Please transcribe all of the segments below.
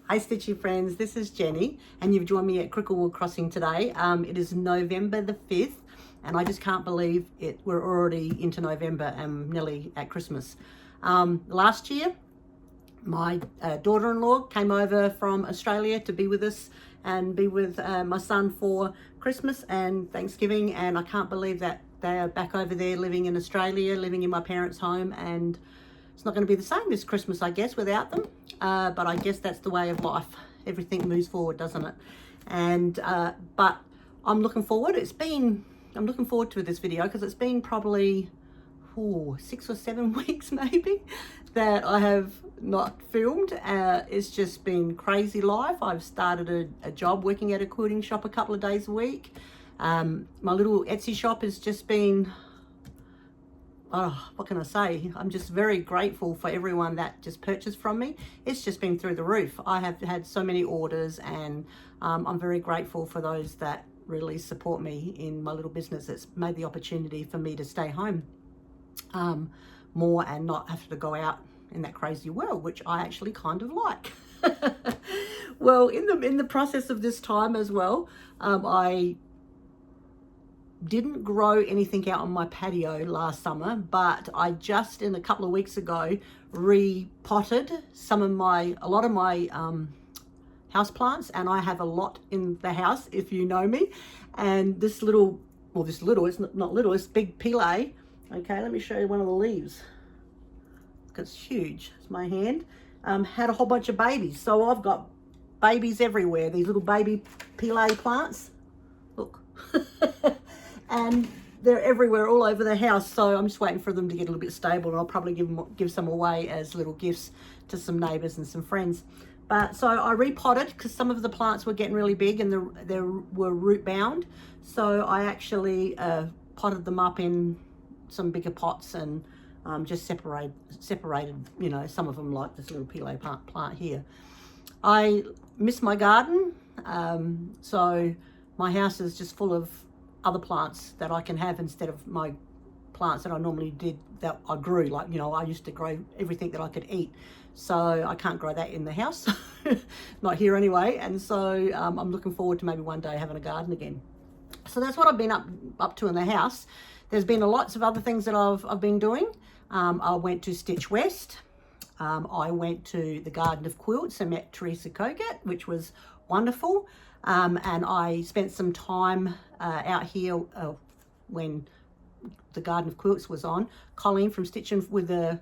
Hi Stitchy friends, this is Jenny and you've joined me at Cricklewood Crossing today. It is November the 5th and I just can't believe it. We're already into November and nearly at Christmas. Last year, my daughter-in-law came over from Australia to be with us and be with my son for Christmas and Thanksgiving, and I can't believe that they are back over there living in Australia, living in my parents' home, and it's not going to be the same this Christmas, I guess, without them. But I guess that's the way of life. Everything moves forward, doesn't it? And but I'm looking forward. I'm looking forward to this video because it's been probably 6 or 7 weeks maybe that I have not filmed. It's just been crazy life. I've started a job working at a quilting shop a couple of days a week. My little Etsy shop has just been, oh, what can I say? I'm just very grateful for everyone that just purchased from me. It's just been through the roof. I have had so many orders, and I'm very grateful for those that really support me in my little business. It's made the opportunity for me to stay home more and not have to go out in that crazy world, which I actually kind of like. Well, in the process of this time as well, I didn't grow anything out on my patio last summer, but I just in a couple of weeks ago repotted a lot of my house plants, and I have a lot in the house if you know me. And it's not little, it's big pile. Okay, let me show you one of the leaves. It's huge. It's my hand. Had a whole bunch of babies, so I've got babies everywhere. These little baby pile plants. Look. And they're everywhere all over the house, so I'm just waiting for them to get a little bit stable, and I'll probably give some away as little gifts to some neighbors and some friends. But so I repotted because some of the plants were getting really big and they were root bound, so I actually potted them up in some bigger pots and just separated, you know, some of them, like this little pile plant here. I miss my garden, so my house is just full of other plants that I can have instead of my plants that I normally did, that I grew. Like, you know, I used to grow everything that I could eat, so I can't grow that in the house. Not here anyway. And so I'm looking forward to maybe one day having a garden again. So that's what I've been up to in the house. There's been lots of other things that I've been doing. I went to Stitch West. I went to the Garden of Quilts and met Teresa Kogut, which was wonderful. And I spent some time out here when the Garden of Quilts was on. Colleen from Stitching with the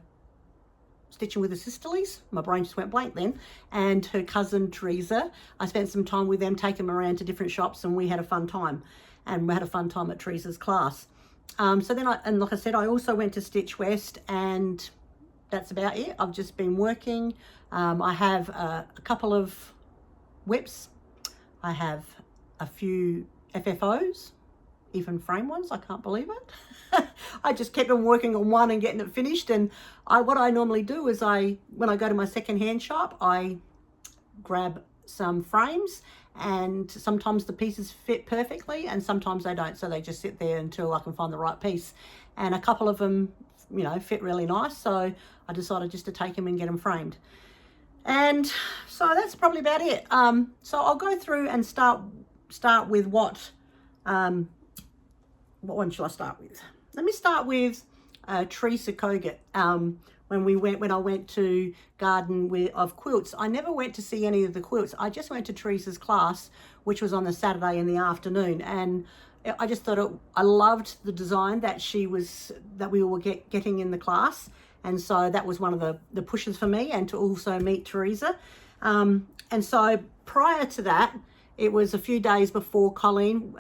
Sisterlies, my brain just went blank then, and her cousin Teresa. I spent some time with them, taking them around to different shops, and we had a fun time. And we had a fun time at Teresa's class. So then like I said, I also went to Stitch West, and that's about it. I've just been working. I have a couple of whips. I have a few FFOs, even frame ones. I can't believe it. I just kept on working on one and getting it finished. And what I normally do is when I go to my second-hand shop, I grab some frames, and sometimes the pieces fit perfectly and sometimes they don't. So they just sit there until I can find the right piece. And a couple of them, you know, fit really nice. So I decided just to take them and get them framed. And so that's probably about it. So I'll go through and start with what one shall I start with? Let me start with Teresa Kogut. When I went to Garden of Quilts, I never went to see any of the quilts. I just went to Teresa's class, which was on the Saturday in the afternoon, and I just thought I loved the design that we were getting in the class. And so that was one of the pushes for me, and to also meet Teresa. And so prior to that, it was a few days before Colleen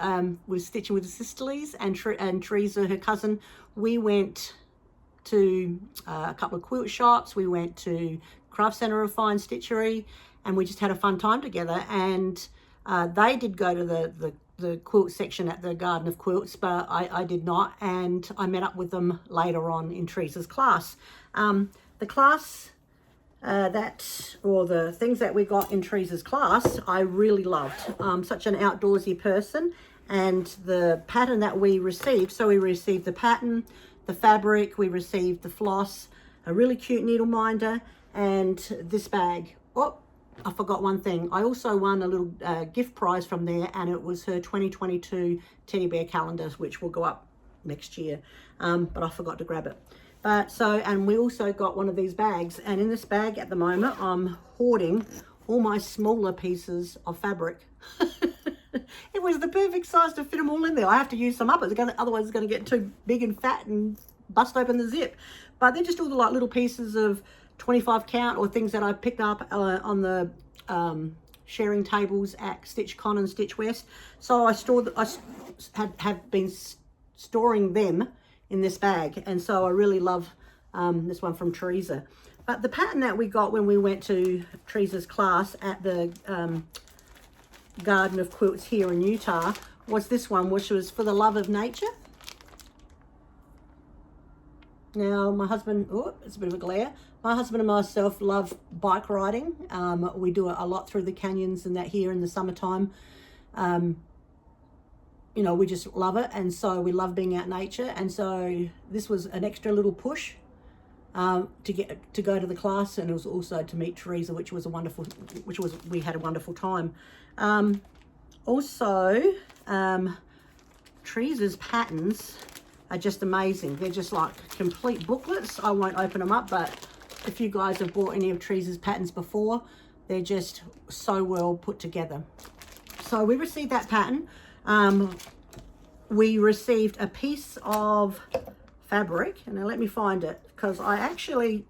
was Stitching with the Sisterlies, and Teresa, her cousin, we went to a couple of quilt shops. We went to Craft Centre of Fine Stitchery, and we just had a fun time together. And they did go to the quilt section at the Garden of Quilts, but I did not, and I met up with them later on in Teresa's class. The class the things that we got in Teresa's class, I really loved. Such an outdoorsy person, and the pattern that we received, so we received the pattern, the fabric, we received the floss, a really cute needle minder, and this bag. Oh, I forgot one thing. I also won a little gift prize from there, and it was her 2022 teddy bear calendars, which will go up next year. But I forgot to grab it. And we also got one of these bags, and in this bag at the moment, I'm hoarding all my smaller pieces of fabric. It was the perfect size to fit them all in there. I have to use some up. Otherwise it's going to get too big and fat and bust open the zip. But they're just all the like little pieces of 25 count or things that I picked up on the sharing tables at Stitch Con and Stitch West. So I have been storing them in this bag, and so I really love this one from Teresa. But the pattern that we got when we went to Teresa's class at the Garden of Quilts here in Utah was this one, which was For the Love of Nature. Now my husband, oh, it's a bit of a glare. My husband and myself love bike riding. We do it a lot through the canyons and that here in the summertime. You know, we just love it, and so we love being out in nature. And so this was an extra little push to go to the class, and it was also to meet Teresa, we had a wonderful time. Teresa's patterns are just amazing. They're just like complete booklets. I won't open them up, but if you guys have bought any of Teresa's patterns before, they're just so well put together. So we received that pattern. We received a piece of fabric, and now let me find it, because I actually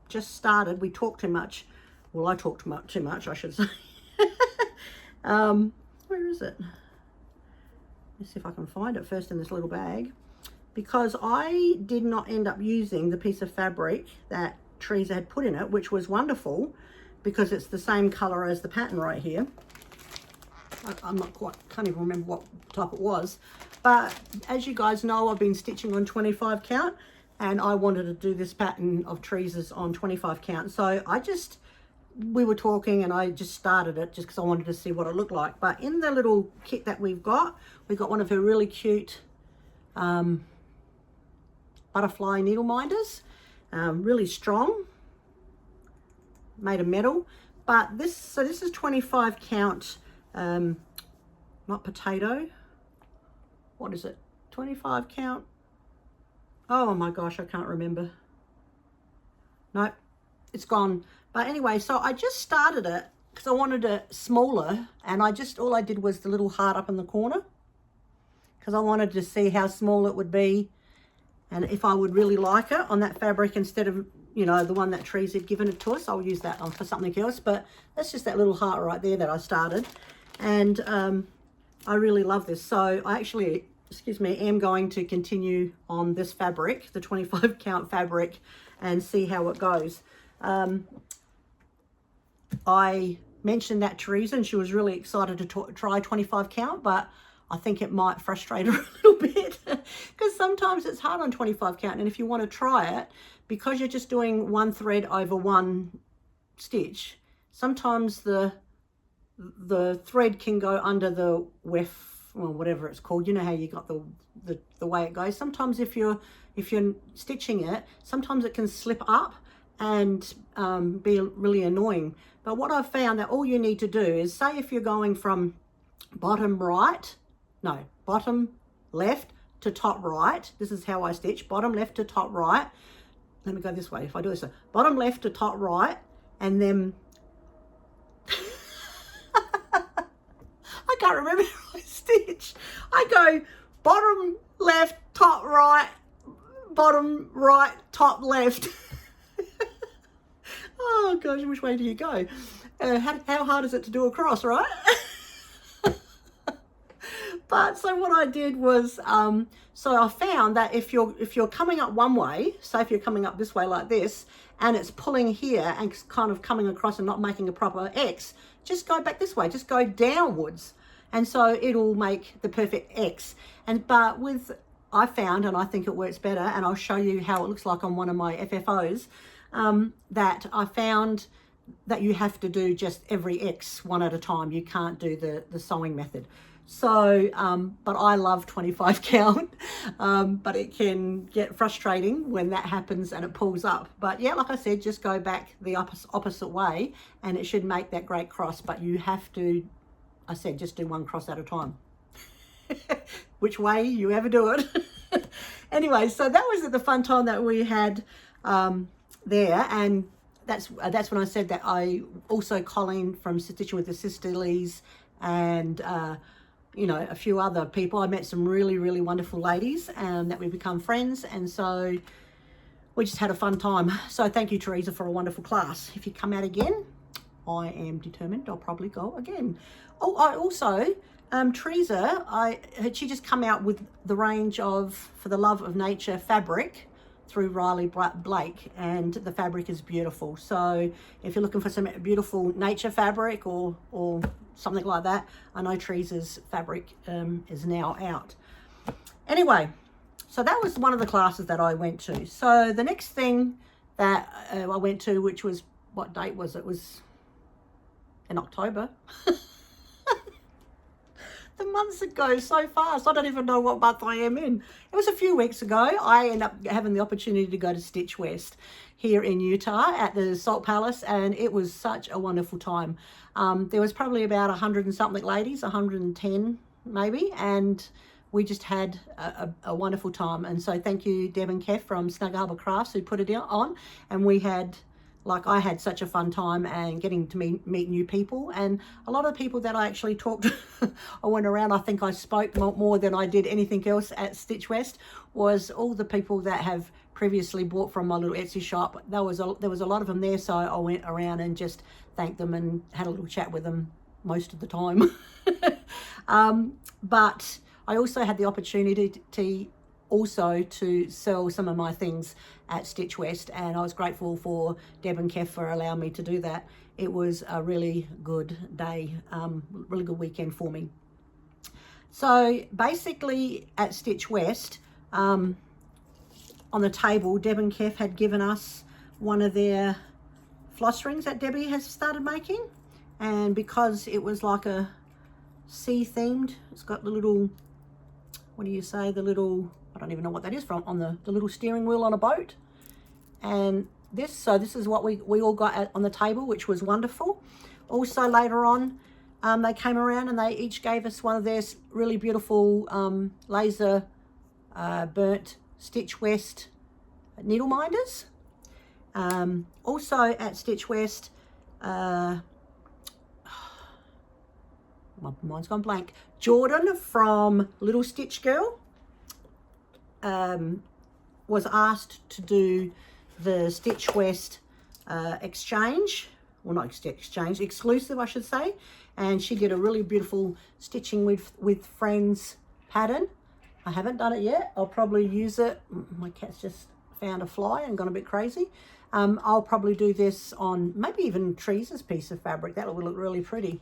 just started. We talked too much. Well, I talked too much, I should say. Where is it? Let's see if I can find it first in this little bag, because I did not end up using the piece of fabric that Teresa had put in it, which was wonderful because it's the same color as the pattern right here. Can't even remember what type it was, but as you guys know, I've been stitching on 25 count, and I wanted to do this pattern of Teresa's on 25 count. So we were talking, and I just started it just because I wanted to see what it looked like. But in the little kit that we got one of her really cute butterfly needle minders, really strong, made of metal. But this is 25 count. Not potato, what is it, 25 count? Oh my gosh, I can't remember. Nope, it's gone. But anyway, so I just started it because I wanted it smaller, and all I did was the little heart up in the corner because I wanted to see how small it would be and if I would really like it on that fabric instead of, you know, the one that Teresa had given it to us. I'll use that for something else, but that's just that little heart right there that I started. And I really love this. So I actually, am going to continue on this fabric, the 25 count fabric, and see how it goes. I mentioned that to Teresa, and she was really excited to try 25 count, but I think it might frustrate her a little bit because sometimes it's hard on 25 count. And if you want to try it, because you're just doing one thread over one stitch, sometimes the thread can go under the weft, or whatever it's called. You know how you got the way it goes. Sometimes if you're stitching it, sometimes it can slip up and be really annoying. But what I've found that all you need to do is, say if you're going from bottom left to top right. This is how I stitch, bottom left to top right. Let me go this way. If I do this, bottom left to top right, and then I can't remember how I stitch. I go bottom left, top right, bottom right, top left. Oh gosh, which way do you go? How hard is it to do a cross, right? But so what I did was, so I found that if you're coming up one way, so if you're coming up this way like this, and it's pulling here and kind of coming across and not making a proper X, just go back this way, just go downwards. And so it'll make the perfect X. I found, and I think it works better, and I'll show you how it looks like on one of my FFOs, that I found that you have to do just every X one at a time. You can't do the sewing method. So, but I love 25 count, but it can get frustrating when that happens and it pulls up. But yeah, like I said, just go back the opposite way and it should make that great cross. But you have to, I said, just do one cross at a time. Which way you ever do it. Anyway, so that was the fun time that we had there. And that's when I said that I also Colleen from Stitching with the Sisterlies and you know, a few other people. I met some really, really wonderful ladies that we've become friends, and so we just had a fun time. So thank you, Teresa, for a wonderful class. If you come out again, I am determined I'll probably go again. Oh, I also, Teresa, she just come out with the range of For the Love of Nature fabric through Riley Blake, and the fabric is beautiful. So if you're looking for some beautiful nature fabric or something like that, I know Teresa's fabric is now out. Anyway, so that was one of the classes that I went to. So the next thing that I went to, which was, what date was it? It was in October. The months go so fast. I don't even know what month I am in. It was a few weeks ago. I ended up having the opportunity to go to Stitch West here in Utah at the Salt Palace, and it was such a wonderful time. There was probably about 100 and something ladies, 110 maybe, and we just had a wonderful time. And so thank you, Deb and Kev from Snug Harbour Crafts, who put it on, and we had, like, I had such a fun time and getting to meet new people. And a lot of the people that I actually talked to, I went around, I think I spoke more than I did anything else at Stitch West, was all the people that have previously bought from my little Etsy shop. There was a lot of them there, so I went around and just thanked them and had a little chat with them most of the time. But I also had the opportunity to sell some of my things at Stitch West, and I was grateful for Deb and Kev for allowing me to do that. It was a really good day, really good weekend for me. So basically at Stitch West, on the table, Deb and Kev had given us one of their floss rings that Debbie has started making, and because it was like a sea themed, it's got the little, what do you say, the little, I don't even know what that is from, on the little steering wheel on a boat. And this is what we all got on the table, which was wonderful. Also later on, they came around and they each gave us one of their really beautiful laser burnt Stitch West needle minders. Also at Stitch West, my mind's gone blank, Jordan from Little Stitch Girl was asked to do the Stitch West exchange, well, not exchange, exclusive I should say, and she did a really beautiful Stitching with Friends pattern. I haven't done it yet. I'll probably use it. My cat's just found a fly and gone a bit crazy. I'll probably do this on maybe even Teresa's piece of fabric. That will look really pretty.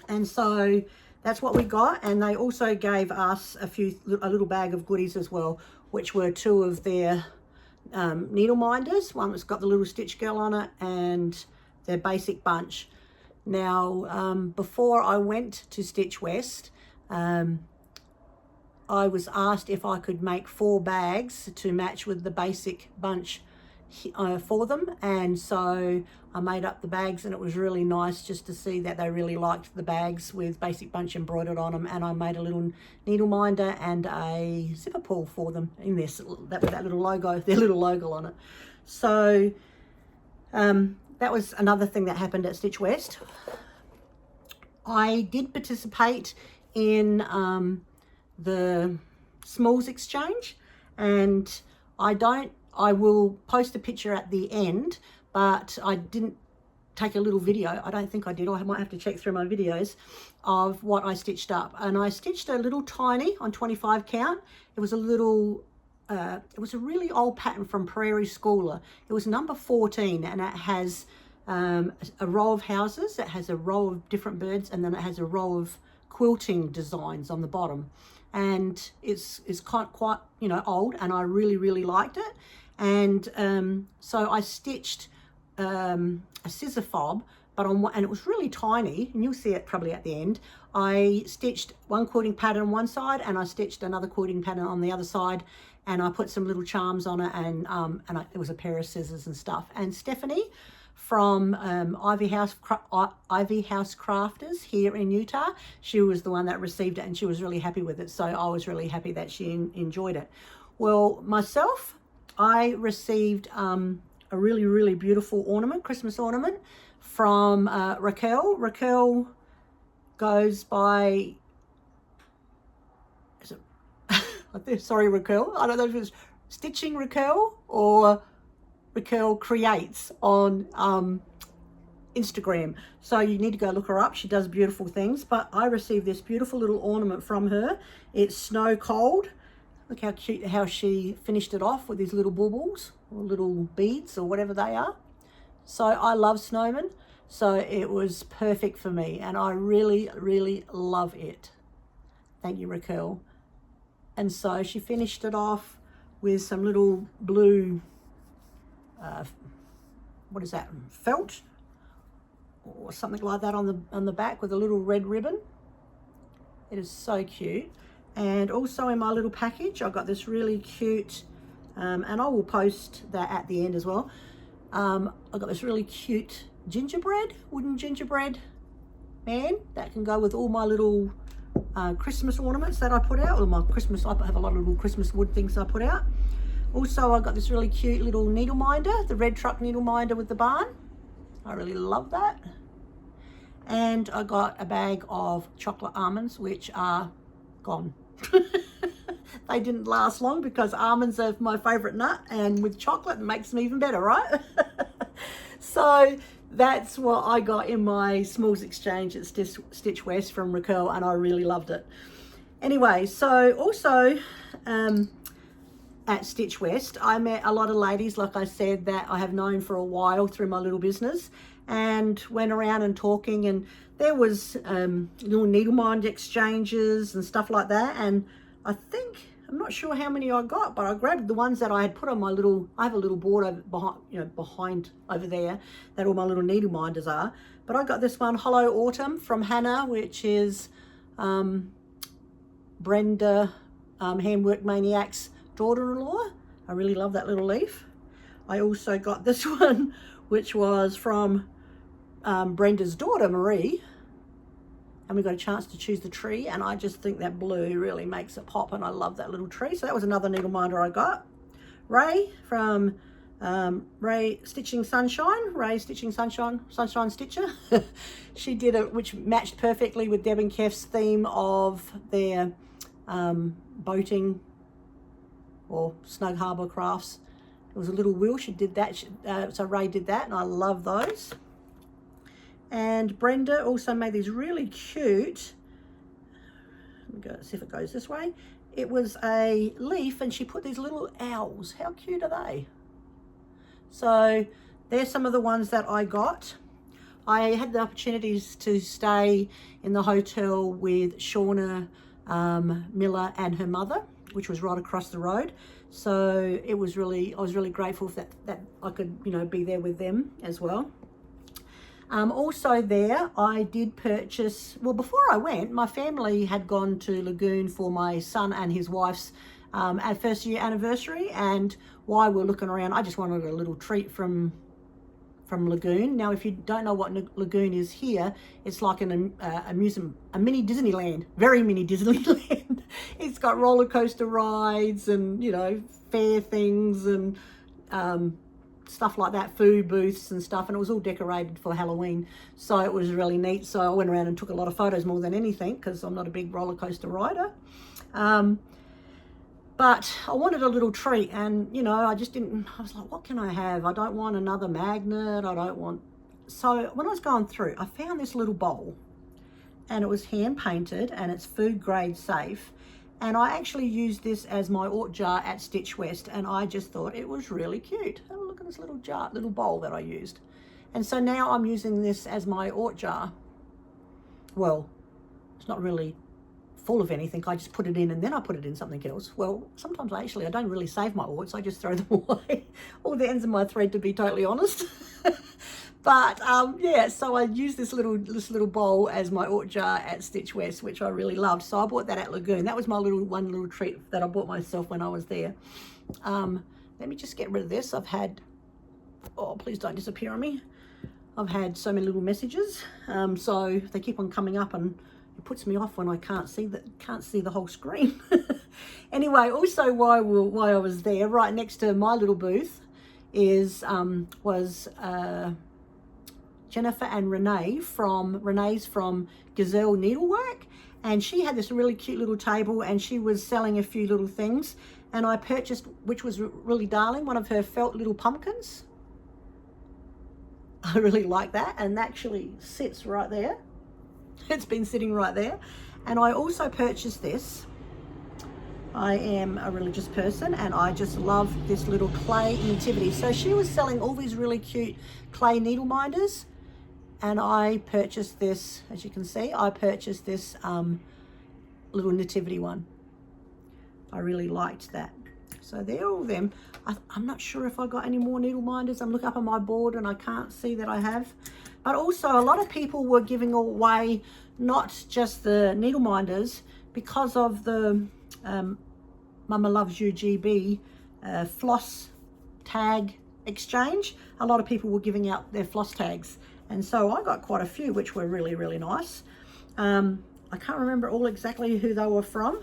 And so that's what we got. And they also gave us a little bag of goodies as well, which were two of their needle minders. One that's got the little Stitch Girl on it and their basic bunch. Now, before I went to Stitch West, I was asked if I could make 4 bags to match with the basic bunch for them, and so I made up the bags, and it was really nice just to see that they really liked the bags with basic bunch embroidered on them. And I made a little needle minder and a zipper pull for them in this, that little logo, their little logo on it. So that was another thing that happened at Stitch West. I did participate in the smalls exchange, and I will post a picture at the end, but I didn't take a little video. I don't think I did, or I might have to check through my videos of what I stitched up. And I stitched a little tiny on 25 count. It was a little it was a really old pattern from Prairie Schooler. It was number 14, and it has a row of houses. It has a row of different birds, and then it has a row of quilting designs on the bottom. And it's quite you know, old, and I really liked it. And so I stitched a scissor fob, but on one, and it was really tiny, and you'll see it probably at the end. I stitched one quilting pattern on one side, and I stitched another quilting pattern on the other side, and I put some little charms on it, and it was a pair of scissors and stuff. And Stephanie from Ivy House Crafters here in Utah, she was the one that received it, and she was really happy with it. So I was really happy that she enjoyed it. Well, myself, I received a really, really beautiful ornament, Christmas ornament from Raquel. Raquel goes by, is it, sorry Raquel, I don't know if it's Stitching Raquel or Raquel Creates on Instagram. So you need to go look her up. She does beautiful things. But I received this beautiful little ornament from her. It's Snow Cold. Look how cute how she finished it off with these little baubles or little beads or whatever they are. So I love snowmen. So it was perfect for me, and I really, really love it. Thank you, Raquel. And so she finished it off with some little blue, what is that, felt or something like that on the back with a little red ribbon. It is so cute. And also in my little package, I got this really cute, and I will post that at the end as well. I got this really cute gingerbread, wooden gingerbread man that can go with all my little Christmas ornaments that I put out, or my Christmas, I have a lot of little Christmas wood things I put out. Also, I got this really cute little needle minder, the red truck needle minder with the barn. I really love that. And I got a bag of chocolate almonds, which are gone. They didn't last long because almonds are my favorite nut, and with chocolate it makes them even better, right? So that's what I got in my Smalls Exchange at Stitch West from Raquel, and I really loved it. Anyway, so also at Stitch West, I met a lot of ladies, like I said, that I have known for a while through my little business, and went around and talking, and there was little needlemind exchanges and stuff like that. And I think, I'm not sure how many I got, but I grabbed the ones that I had put on my little, I have a little board over behind over there that all my little needle minders are. But I got this one, Hollow Autumn, from Hannah, which is Brenda, Handwork Maniac's daughter-in-law. I really love that little leaf. I also got this one, which was from Brenda's daughter, Marie. And we got a chance to choose the tree, and I just think that blue really makes it pop, and I love that little tree. So that was another needle minder I got. Ray from Ray Stitching Sunshine, Ray Stitching Sunshine Stitcher. She did it, which matched perfectly with Deb and Kef's theme of their boating or Snug Harbour crafts. It was a little wheel, she did that, so Ray did that, and I love those. And Brenda also made these really cute, let me go see if it goes this way. It was a leaf, and she put these little owls. How cute are they? So there's some of the ones that I got. I had the opportunities to stay in the hotel with Shauna Miller and her mother, which was right across the road. So it was really, I was really grateful for that I could, be there with them as well. Also there, I did purchase, well, before I went, my family had gone to Lagoon for my son and his wife's first year anniversary, and while we're looking around, I just wanted a little treat from Lagoon. Now, if you don't know what Lagoon is here, it's like an amusement, a mini Disneyland, very mini Disneyland. It's got roller coaster rides and, fair things and stuff like that, food booths and stuff, and it was all decorated for Halloween. So it was really neat. So I went around and took a lot of photos more than anything, because I'm not a big roller coaster rider. But I wanted a little treat, and I just didn't, I was like, what can I have? I don't want another magnet, I don't want, so when I was going through, I found this little bowl, and it was hand painted, and it's food grade safe. And I actually used this as my Ort jar at Stitch West, and I just thought it was really cute. Have a look at this little jar, little bowl that I used. And so now I'm using this as my Ort jar. Well, it's not really full of anything. I just put it in, and then I put it in something else. Well, sometimes I don't really save my orts. I just throw them away. All the ends of my thread, to be totally honest. But yeah, so I used this little bowl as my ort jar at Stitch West, which I really loved. So I bought that at Lagoon. That was my one little treat that I bought myself when I was there. Let me just get rid of this. I've had, oh, please don't disappear on me. I've had so many little messages, so they keep on coming up, and it puts me off when I can't see the whole screen. Anyway, also while I was there, right next to my little booth was Jennifer and Renee's from Gazelle Needlework, and she had this really cute little table, and she was selling a few little things, and I purchased, which was really darling, one of her felt little pumpkins. I really like that, and that actually sits right there. It's been sitting right there. And I also purchased this. I am a religious person, and I just love this little clay nativity. So she was selling all these really cute clay needle minders, and I purchased this, as you can see, I purchased this little nativity one. I really liked that. So they're all them. I'm not sure if I got any more needle minders. I'm looking up on my board and I can't see that I have. But also a lot of people were giving away not just the needle minders, because of the Mama Loves You GB floss tag exchange. A lot of people were giving out their floss tags. And so I got quite a few, which were really, really nice. I can't remember all exactly who they were from,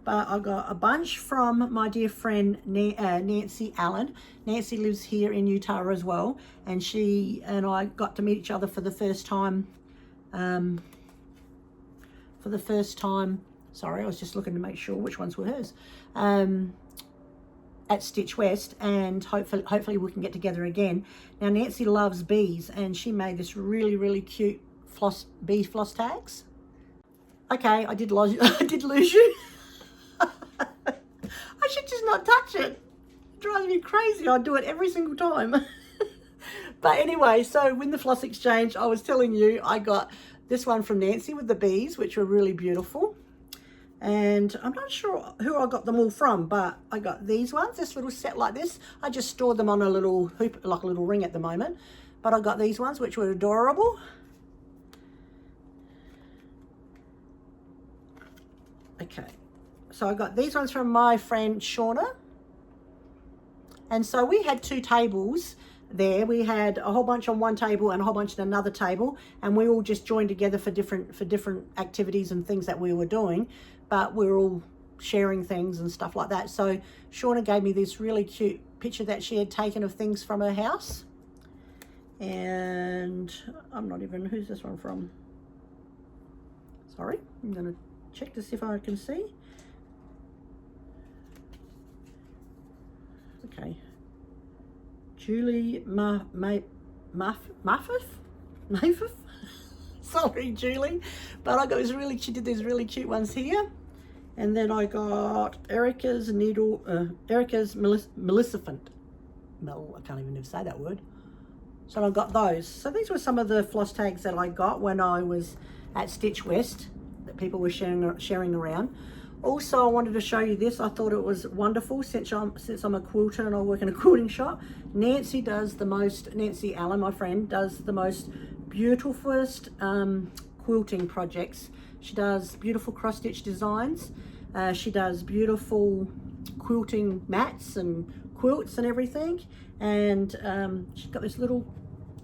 but I got a bunch from my dear friend Nancy Allen. Nancy lives here in Utah as well, and she and I got to meet each other for the first time. Sorry, I was just looking to make sure which ones were hers. At Stitch West, and hopefully we can get together again. Now Nancy loves bees, and she made this really, really cute bee floss tags. Okay, I did lose you. I should just not touch it. It drives me crazy. I do it every single time. But anyway, so in the floss exchange, I was telling you, I got this one from Nancy with the bees, which were really beautiful. And I'm not sure who I got them all from, but I got these ones, this little set like this. I just stored them on a little hoop, like a little ring at the moment. But I got these ones, which were adorable. Okay, so I got these ones from my friend Shauna. And so we had two tables there. We had a whole bunch on one table and a whole bunch on another table, and we all just joined together for different activities and things that we were doing, but we were all sharing things and stuff like that. So Shauna gave me this really cute picture that she had taken of things from her house, and I'm not even, who's this one from? Sorry, I'm gonna check to see if I can see. Okay, Julie Maffif? Sorry, Julie. But I got this really, she did these really cute ones here. And then I got Erica's Maleficent. No, I can't even say that word. So I got those. So these were some of the floss tags that I got when I was at Stitch West that people were sharing around. Also, I wanted to show you this. I thought it was wonderful since I'm a quilter and I work in a quilting shop. Nancy Allen, my friend, does the most beautifulest quilting projects. She does beautiful cross-stitch designs. She does beautiful quilting mats and quilts and everything. And she's got this little,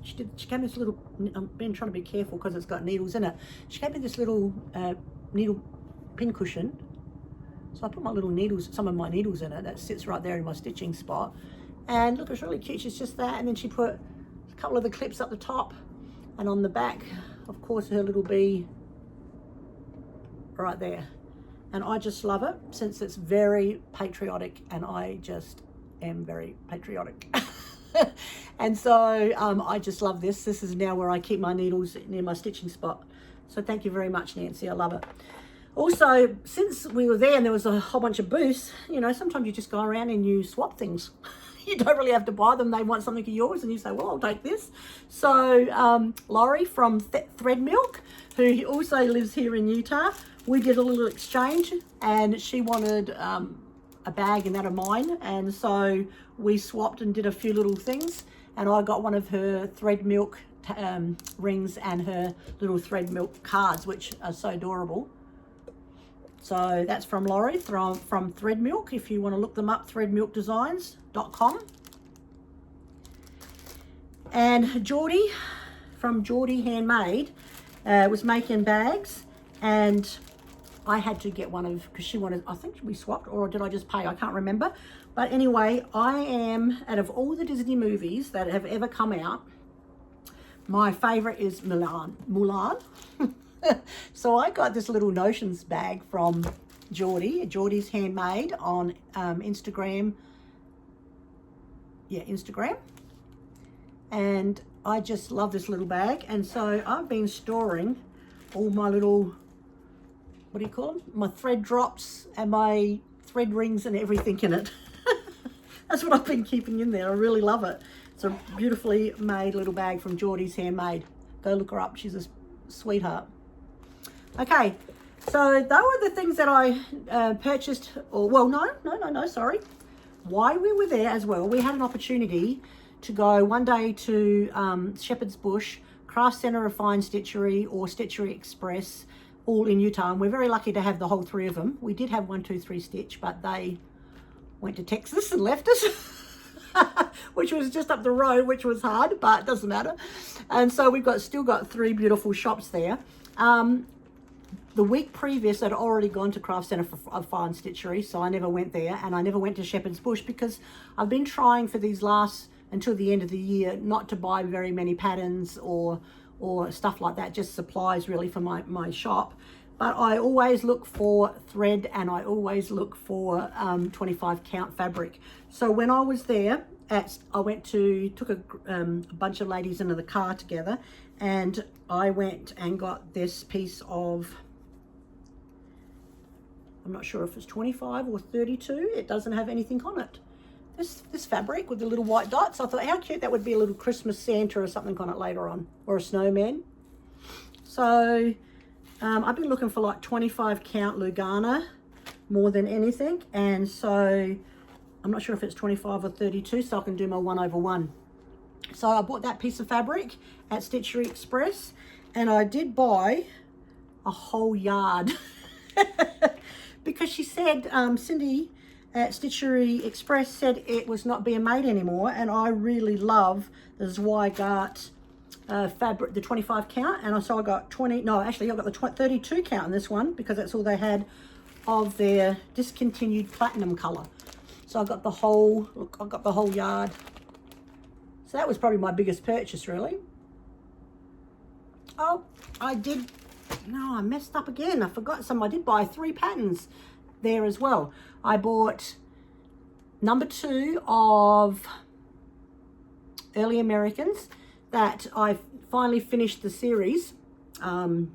she gave me this little, I've been trying to be careful because it's got needles in it. She gave me this little needle pin cushion. So I put my little needles, some of my needles in it. That sits right there in my stitching spot. And look, it's really cute. She's just that. And then she put a couple of the clips up the top, and on the back, of course, her little bee right there. And I just love it since it's very patriotic, and I just am very patriotic. And so I just love this. This is now where I keep my needles near my stitching spot. So thank you very much, Nancy. I love it. Also, since we were there and there was a whole bunch of booths, you know, sometimes you just go around and you swap things. You don't really have to buy them. They want something of yours and you say, well, I'll take this. So Laurie from Thread Milk, who also lives here in Utah, we did a little exchange, and she wanted a bag and that of mine. And so we swapped and did a few little things. and I got one of her thread milk rings and her little thread milk cards, which are so adorable. So that's from Laurie from Thread Milk. If you want to look them up, threadmilkdesigns.com. And Geordi from Geordi Handmade was making bags, and I had to get one of, because she wanted, I think we swapped, or did I just pay? I can't remember. But anyway, I am, out of all the Disney movies that have ever come out, my favorite is Mulan. So I got this little notions bag from Geordi's Handmade on Instagram. Yeah, Instagram. And I just love this little bag. And so I've been storing all my little, what do you call them? My thread drops and my thread rings and everything in it. That's what I've been keeping in there. I really love it. It's a beautifully made little bag from Geordi's Handmade. Go look her up. She's a sweetheart. Okay, so those were the things that I purchased, or well, no, sorry. While we were there as well, we had an opportunity to go one day to Shepherd's Bush, Craft Centre of Fine Stitchery, or Stitchery Express, all in Utah, and we're very lucky to have the whole three of them. We did have 1, 2, 3 Stitch, but they went to Texas and left us, which was just up the road, which was hard, but it doesn't matter. And so we've still got 3 beautiful shops there. The week previous, I'd already gone to Craft Centre of Fine Stitchery, so I never went there, and I never went to Shepherd's Bush because I've been trying for these until the end of the year, not to buy very many patterns or stuff like that, just supplies really for my shop. But I always look for thread, and I always look for 25 count fabric. So when I was there, I took a bunch of ladies into the car together, and I went and got this piece of, I'm not sure if it's 25 or 32. It doesn't have anything on it. This fabric with the little white dots. I thought how cute that would be, a little Christmas Santa or something on it later on, or a snowman. So I've been looking for like 25 count Lugana more than anything. And so I'm not sure if it's 25 or 32, so I can do my 1/1. So I bought that piece of fabric at Stitchery Express, and I did buy a whole yard because she said, Cindy at Stitchery Express said it was not being made anymore, and I really love the Zweigart fabric, the 25 count, and so I got I got the 32 count in this one because that's all they had of their discontinued platinum color. So I got the whole, look, I got the whole yard. So that was probably my biggest purchase, really. Oh, I messed up again. I forgot some. I did buy 3 patterns there as well. I bought number 2 of Early Americans that I finally finished the series that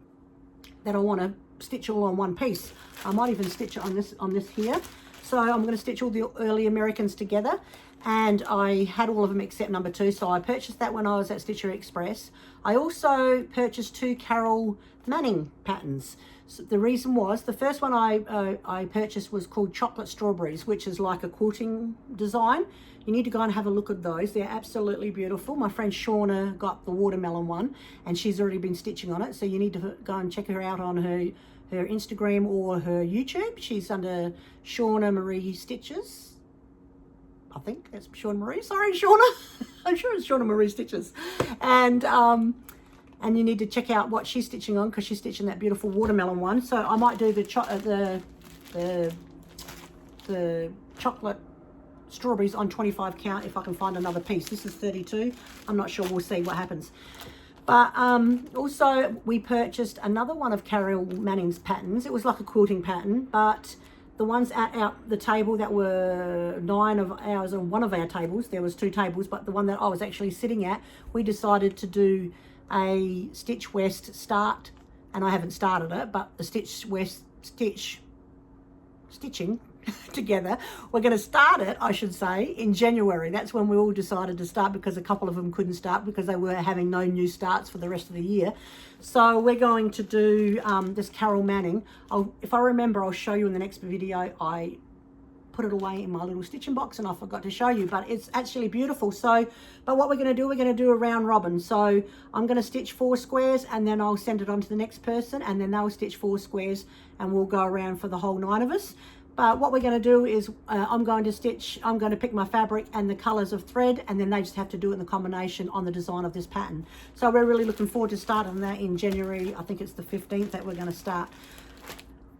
I want to stitch all on one piece. I might even stitch it on this here. So I'm going to stitch all the Early Americans together, and I had all of them except number 2, so I purchased that when I was at Stitchery Express. I also purchased 2 Carol Manning patterns. So the reason was, the first one I purchased was called Chocolate Strawberries, which is like a quilting design. You need to go and have a look at those. They're absolutely beautiful. My friend Shauna got the watermelon one, and she's already been stitching on it, so you need to go and check her out on her Instagram or her YouTube. She's under Shauna Marie Stitches. I think that's Shauna Marie. Sorry, Shauna. I'm sure it's Shauna Marie Stitches. And you need to check out what she's stitching on, because she's stitching that beautiful watermelon one. So I might do the chocolate strawberries on 25 count if I can find another piece. This is 32. I'm not sure. We'll see what happens. But also we purchased another one of Carol Manning's patterns. It was like a quilting pattern, but the ones at the table that were 9 of ours on one of our tables, there was 2 tables, but the one that I was actually sitting at, we decided to do a Stitch West start, and I haven't started it, but the Stitch West stitching together. We're going to start it, I should say, in January. That's when we all decided to start, because a couple of them couldn't start because they were having no new starts for the rest of the year. So we're going to do this Carol Manning. If I remember, I'll show you in the next video. I put it away in my little stitching box and I forgot to show you, but it's actually beautiful. So, but what we're going to do, we're going to do a round robin. So I'm going to stitch 4 squares and then I'll send it on to the next person and then they'll stitch 4 squares and we'll go around for the whole 9 of us. But what we're going to do is I'm going to pick my fabric and the colors of thread, and then they just have to do it in the combination on the design of this pattern. So we're really looking forward to starting that in January. I think it's the 15th that we're going to start.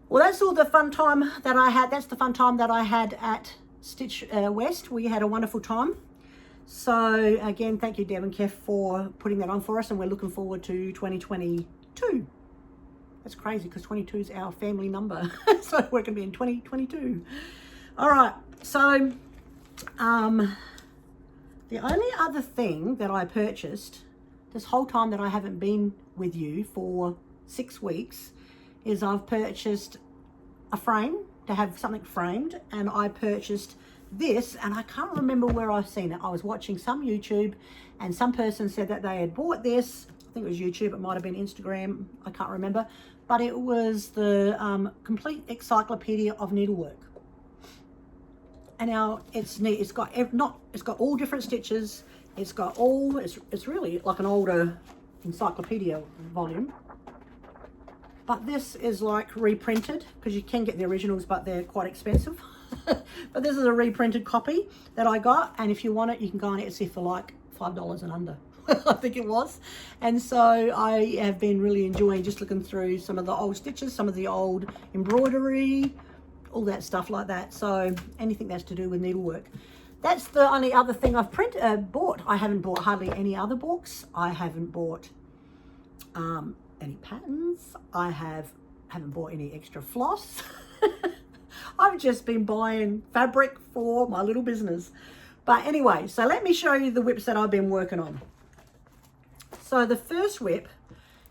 Well, that's all the fun time that I had. That's the fun time that I had at Stitch West. We had a wonderful time. So again, thank you, Deb and Kev, for putting that on for us, and we're looking forward to 2022. That's crazy because 22 is our family number. So we're going to be in 2022. All right. So the only other thing that I purchased this whole time that I haven't been with you for 6 weeks is I've purchased a frame to have something framed, and I purchased this, and I can't remember where I've seen it. I was watching some YouTube and some person said that they had bought this. I think it was YouTube, it might have been Instagram, I can't remember, but it was the complete encyclopedia of needlework. And now it's neat. It's got all different stitches. It's got all, it's really like an older encyclopedia volume. But this is like reprinted, because you can get the originals, but they're quite expensive. But this is a reprinted copy that I got, and if you want it, you can go on Etsy for like $5 and under. I think it was. And so I have been really enjoying just looking through some of the old stitches, some of the old embroidery, all that stuff like that. So anything that's to do with needlework. That's the only other thing I've bought. I haven't bought hardly any other books. I haven't bought any patterns. I haven't bought any extra floss. I've just been buying fabric for my little business. But anyway, so let me show you the whips that I've been working on. So the first whip,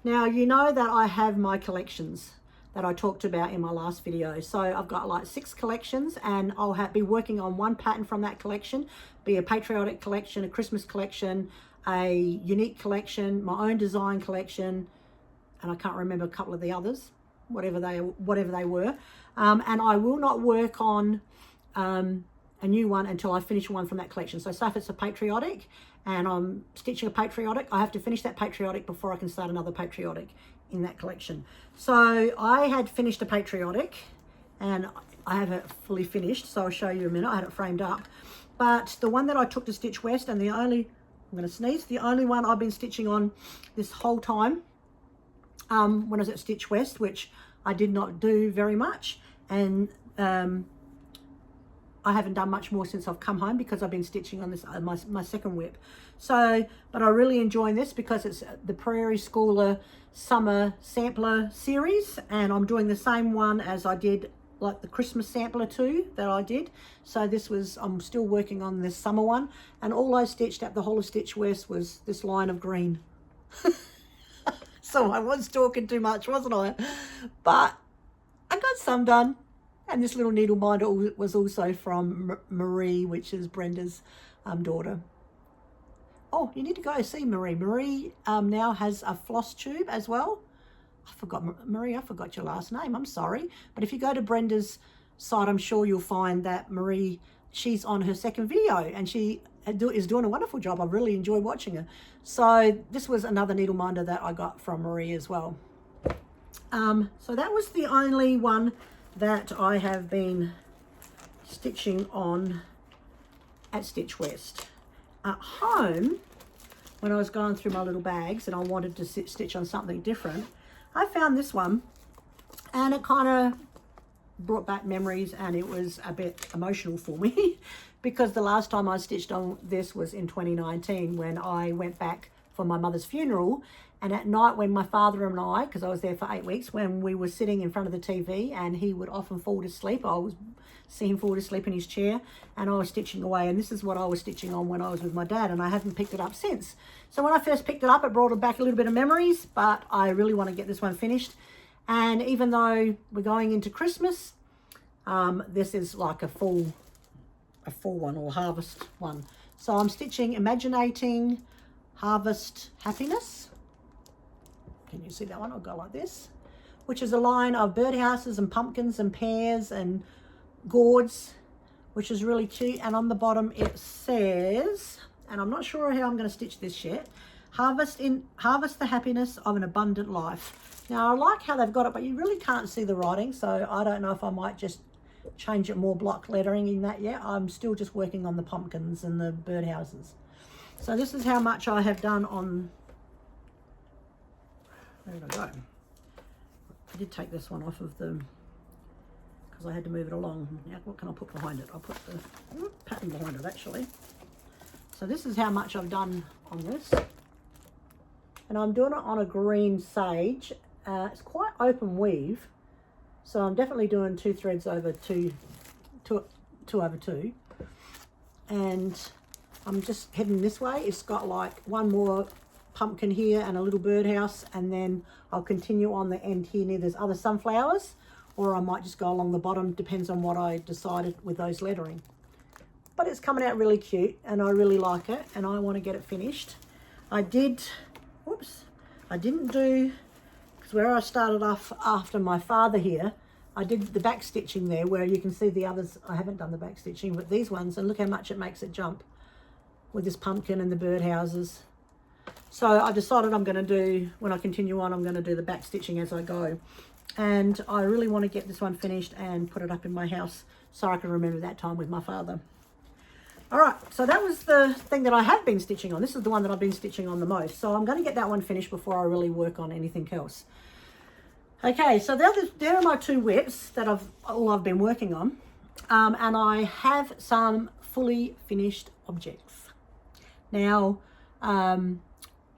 now you know that I have my collections that I talked about in my last video. So I've got like 6 collections, and I'll be working on one pattern from that collection, be a patriotic collection, a Christmas collection, a unique collection, my own design collection, and I can't remember a couple of the others, whatever they were. And I will not work on a new one until I finish one from that collection. So say if it's a patriotic and I'm stitching a patriotic, I have to finish that patriotic before I can start another patriotic in that collection. So I had finished a patriotic and I have it fully finished, so I'll show you in a minute. I had it framed up, but the one that I took to Stitch West, and the only, I'm going to sneeze, the only one I've been stitching on this whole time when I was at Stitch West, which I did not do very much, and I haven't done much more since I've come home because I've been stitching on this my second whip. So, but I really enjoy this because it's the Prairie Schooler Summer Sampler series, and I'm doing the same one as I did like the Christmas sampler too that I did. So this was, I'm still working on this summer one, and all I stitched at the whole of Stitch West was this line of green. So I was talking too much, wasn't I? But I got some done. And this little needle minder was also from Marie, which is Brenda's daughter. Oh, you need to go see Marie. Marie now has a Flosstube as well. I forgot, Marie, I forgot your last name. I'm sorry. But if you go to Brenda's site, I'm sure you'll find that Marie, she's on her second video, and she is doing a wonderful job. I really enjoy watching her. So this was another needle minder that I got from Marie as well. So that was the only one that I have been stitching on at Stitch West. At home, when I was going through my little bags and I wanted to stitch on something different, I found this one, and it kind of brought back memories, and it was a bit emotional for me because the last time I stitched on this was in 2019 when I went back for my mother's funeral. And at night when my father and I, because I was there for 8 weeks, when we were sitting in front of the TV and he would often fall to sleep, I would see him fall to sleep in his chair, and I was stitching away. And this is what I was stitching on when I was with my dad, and I haven't picked it up since. So when I first picked it up, it brought back a little bit of memories, but I really want to get this one finished. And even though we're going into Christmas, this is like a full one, or harvest one. So I'm stitching Imaginating Harvest Happiness. Can you see that one? I'll go like this, which is a line of birdhouses and pumpkins and pears and gourds which is really cute. And on the bottom it says, and I'm not sure how I'm going to stitch this yet, harvest the happiness of an abundant life. Now I like how they've got it, but you really can't see the writing, so I don't know if I might just change it more block lettering in that yet. I'm still just working on the pumpkins and the birdhouses. So this is how much I have done on, where did I go? I did take this one off of the, because I had to move it along. Now what can I put behind it? I'll put the pattern behind it actually. So this is how much I've done on this. And I'm doing it on a green sage. It's quite open weave. So I'm definitely doing 2 threads over 2 over 2. And I'm just heading this way. It's got like one more pumpkin here and a little birdhouse, and then I'll continue on the end here near there's other sunflowers, or I might just go along the bottom, depends on what I decided with those lettering. But it's coming out really cute and I really like it, and I want to get it finished. I didn't do, because where I started off after my father here, I did the back stitching there, where you can see the others, I haven't done the back stitching, but these ones, and look how much it makes it jump with this pumpkin and the birdhouses. So I decided I'm going to do, when I continue on, I'm going to do the back stitching as I go. And I really want to get this one finished and put it up in my house so I can remember that time with my father. All right, so that was the thing that I have been stitching on. This is the one that I've been stitching on the most. So I'm going to get that one finished before I really work on anything else. Okay, so there are my 2 whips that I've been working on. And I have some fully finished objects. Now,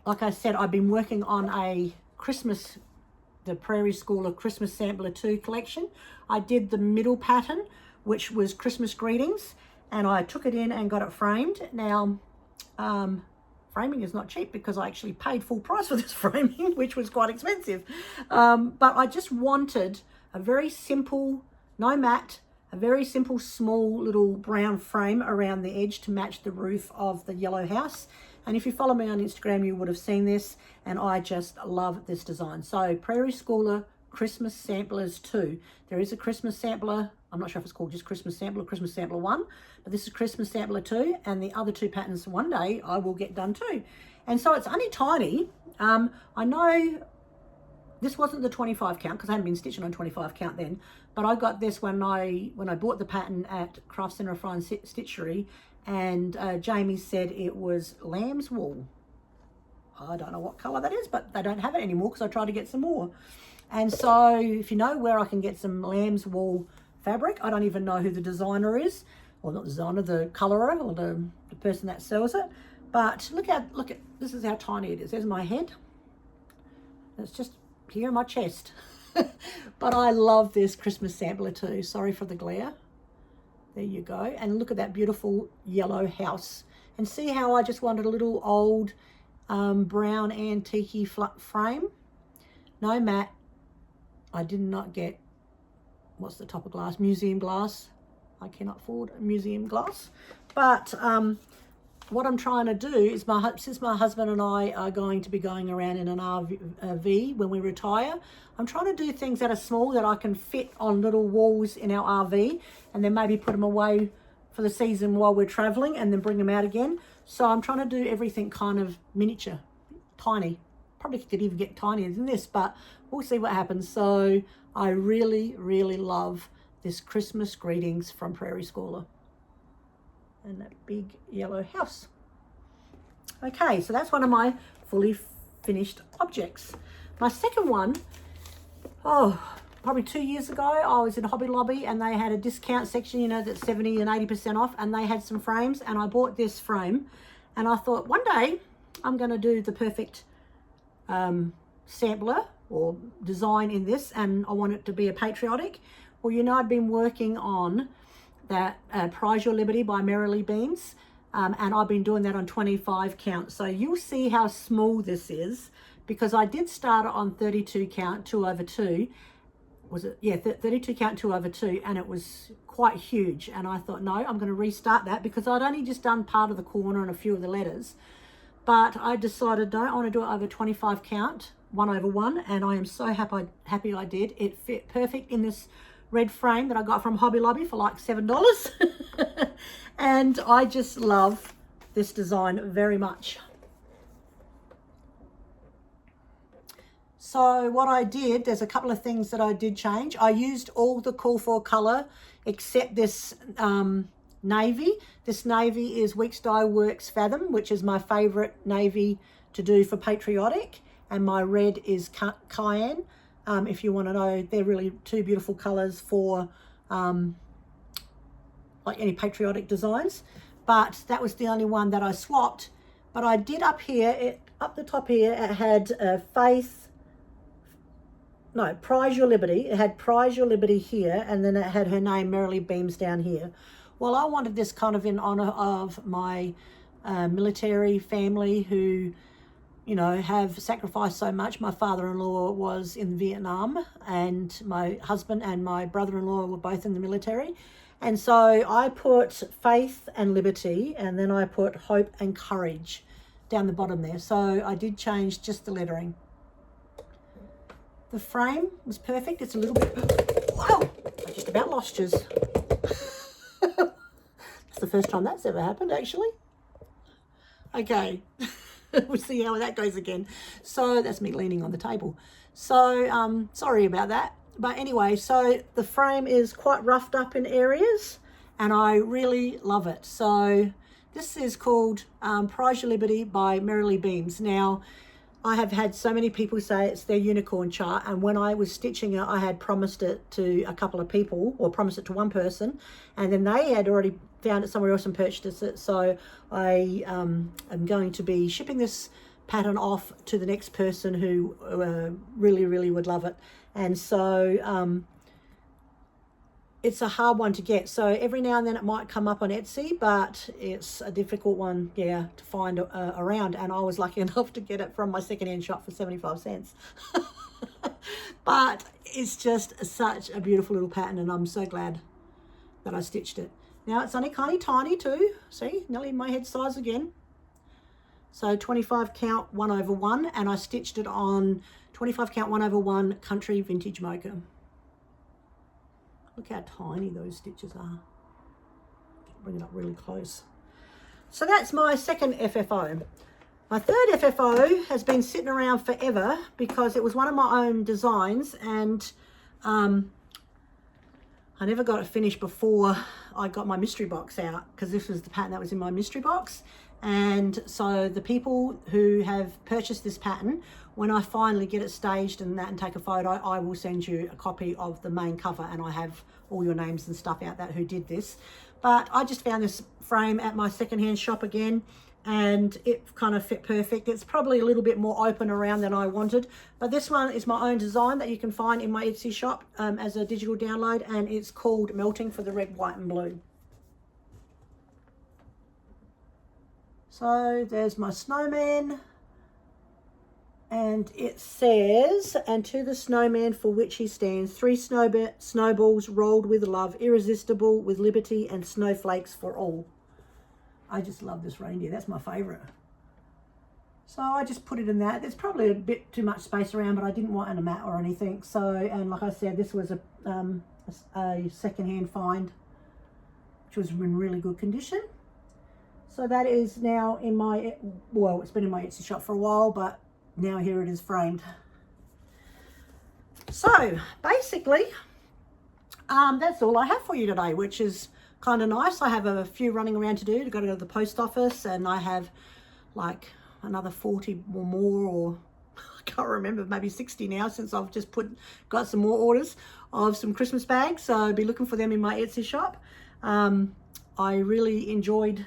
like I said, I've been working on a Christmas, the Prairie Schooler Christmas Sampler 2 collection. I did the middle pattern, which was Christmas greetings, and I took it in and got it framed. Now, framing is not cheap because I actually paid full price for this framing, which was quite expensive. But I just wanted a very simple, no mat, a very simple small little brown frame around the edge to match the roof of the yellow house. And if you follow me on Instagram, you would have seen this, and I just love this design. So Prairie Schooler Christmas Samplers 2. There is a Christmas Sampler, I'm not sure if it's called just Christmas Sampler or Christmas Sampler 1, but this is Christmas Sampler 2, and the other 2 patterns one day I will get done too. And so it's only tiny. I know this wasn't the 25 count because I hadn't been stitching on 25 count then, but I got this when I bought the pattern at Craft Centre of Fine Stitchery, and Jamie said it was lamb's wool. I don't know what colour that is, but they don't have it anymore because I tried to get some more. And so if you know where I can get some lamb's wool fabric, I don't even know who the designer is, or not the designer, the colourer, or the person that sells it. But look at, this is how tiny it is. There's my head. It's just here in my chest. But I love this Christmas Sampler too. Sorry for the glare. There you go. And look at that beautiful yellow house. And see how I just wanted a little old brown antique frame. No mat. I did not get, what's the top of glass? Museum glass. I cannot afford a museum glass. But what I'm trying to do is, since my husband and I are going to be going around in an RV when we retire, I'm trying to do things that are small that I can fit on little walls in our RV, and then maybe put them away for the season while we're traveling and then bring them out again. So I'm trying to do everything kind of miniature, tiny. Probably could even get tinier than this, but we'll see what happens. So I really, really love this Christmas greetings from Prairie Schooler. And that big yellow house. Okay, so that's one of my fully finished objects. My second one, probably 2 years ago, I was in Hobby Lobby and they had a discount section, you know, that's 70 and 80% off, and they had some frames, and I bought this frame, and I thought one day I'm going to do the perfect sampler or design in this, and I want it to be a patriotic. Well, you know, I'd been working on that Prize Your Liberty by Merrily Beans, and I've been doing that on 25 count. So you'll see how small this is, because I did start it on 32 count 2 over 2. Was it? Yeah, 32 count 2 over 2, and it was quite huge. And I thought, no, I'm going to restart that, because I'd only just done part of the corner and a few of the letters. But I decided, no, I want to do it over 25 count 1 over 1, and I am so happy I did. It fit perfect in this red frame that I got from Hobby Lobby for like $7. And I just love this design very much. So what I did, there's a couple of things that I did change. I used all the call for color except this navy. This navy is Weeks Dye Works Fathom, which is my favorite navy to do for patriotic, and my red is cayenne. If you want to know, they're really two beautiful colors for like any patriotic designs. But that was the only one that I swapped. But I did up here, up the top here, it had Prize Your Liberty. It had Prize Your Liberty here, and then it had her name, Merrily Beams, down here. Well, I wanted this kind of in honor of my military family who, you know, have sacrificed so much. My father-in-law was in Vietnam, and my husband and my brother-in-law were both in the military. And so I put faith and liberty, and then I put hope and courage down the bottom there. So I did change just the lettering. The frame was perfect. It's a little bit, wow, I just about lost yours. That's the first time that's ever happened, actually. Okay, we'll see how that goes again. So that's me leaning on the table. So sorry about that. But anyway, so the frame is quite roughed up in areas, and I really love it. So this is called Prize Your Liberty by Merrily Beams. Now, I have had so many people say it's their unicorn chart, and when I was stitching it, I had promised it to a couple of people, or promised it to one person, and then they had already found it somewhere else and purchased it. So I am going to be shipping this pattern off to the next person who really, really would love it. And so it's a hard one to get. So every now and then it might come up on Etsy, but it's a difficult one, yeah, to find around. And I was lucky enough to get it from my secondhand shop for 75 cents. But it's just such a beautiful little pattern, and I'm so glad that I stitched it. Now it's only kind of tiny too. See, nearly my head size again. So 25 count 1/1, and I stitched it on 25 count 1/1 Country Vintage Mocha. Look how tiny those stitches are. Bring it up really close. So that's my second FFO. My third FFO has been sitting around forever because it was one of my own designs, and I never got it finished before I got my mystery box out, because this was the pattern that was in my mystery box. And so the people who have purchased this pattern, when I finally get it staged and that and take a photo, I will send you a copy of the main cover, and I have all your names and stuff out that who did this. But I just found this frame at my secondhand shop again, and it kind of fit perfect. It's probably a little bit more open around than I wanted, but this one is my own design that you can find in my Etsy shop as a digital download, and it's called Melting for the Red, White and Blue. So there's my snowman, and it says, and to the snowman for which he stands, 3 snowballs rolled with love, irresistible with liberty and snowflakes for all. I just love this reindeer. That's my favorite. So I just put it in that. There's probably a bit too much space around, but I didn't want a mat or anything. So, and like I said, this was a secondhand find, which was in really good condition. So that is now in my, well, it's been in my Etsy shop for a while, but now here it is framed. So basically, that's all I have for you today, which is kind of nice. I have a few running around to do. I've got to go to the post office, and I have like another 40 or more, or I can't remember, maybe 60 now, since I've just got some more orders of some Christmas bags. So I'll be looking for them in my Etsy shop. I really enjoyed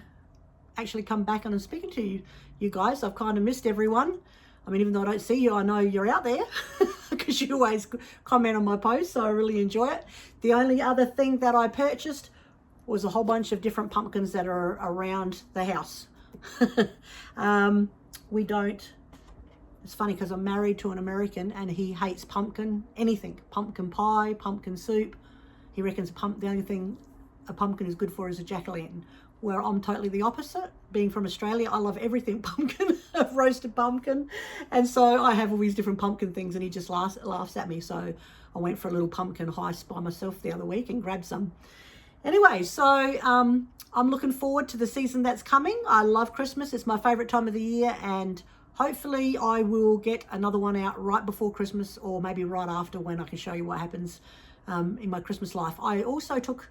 actually come back and I'm speaking to you guys. I've kind of missed everyone. I mean, even though I don't see you, I know you're out there because you always comment on my posts, so I really enjoy it. The only other thing that I purchased was a whole bunch of different pumpkins that are around the house. We don't, it's funny because I'm married to an American and he hates pumpkin, anything, pumpkin pie, pumpkin soup. He reckons the only thing a pumpkin is good for is a jack-o'-lantern, where I'm totally the opposite. Being from Australia, I love everything pumpkin, roasted pumpkin. And so I have all these different pumpkin things, and he just laughs at me. So I went for a little pumpkin heist by myself the other week and grabbed some. Anyway, so I'm looking forward to the season that's coming. I love Christmas. It's my favorite time of the year, and hopefully I will get another one out right before Christmas, or maybe right after, when I can show you what happens in my Christmas life. I also took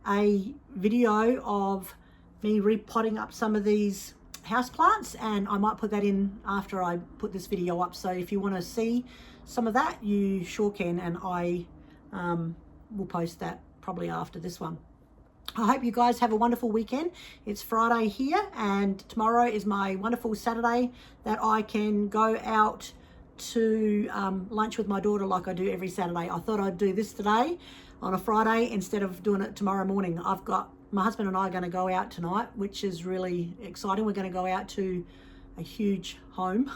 a video of me repotting up some of these houseplants, and I might put that in after I put this video up. So if you want to see some of that, you sure can, and I will post that probably after this one. I hope you guys have a wonderful weekend. It's Friday here, and tomorrow is my wonderful Saturday that I can go out to lunch with my daughter like I do every Saturday. I thought I'd do this today on a Friday instead of doing it tomorrow morning. My husband and I are going to go out tonight, which is really exciting. We're going to go out to a huge home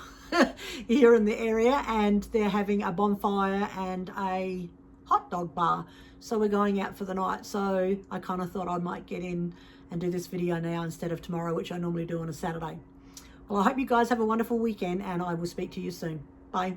here in the area, and they're having a bonfire and a hot dog bar. So we're going out for the night. So I kind of thought I might get in and do this video now instead of tomorrow, which I normally do on a Saturday. Well, I hope you guys have a wonderful weekend, and I will speak to you soon. Bye.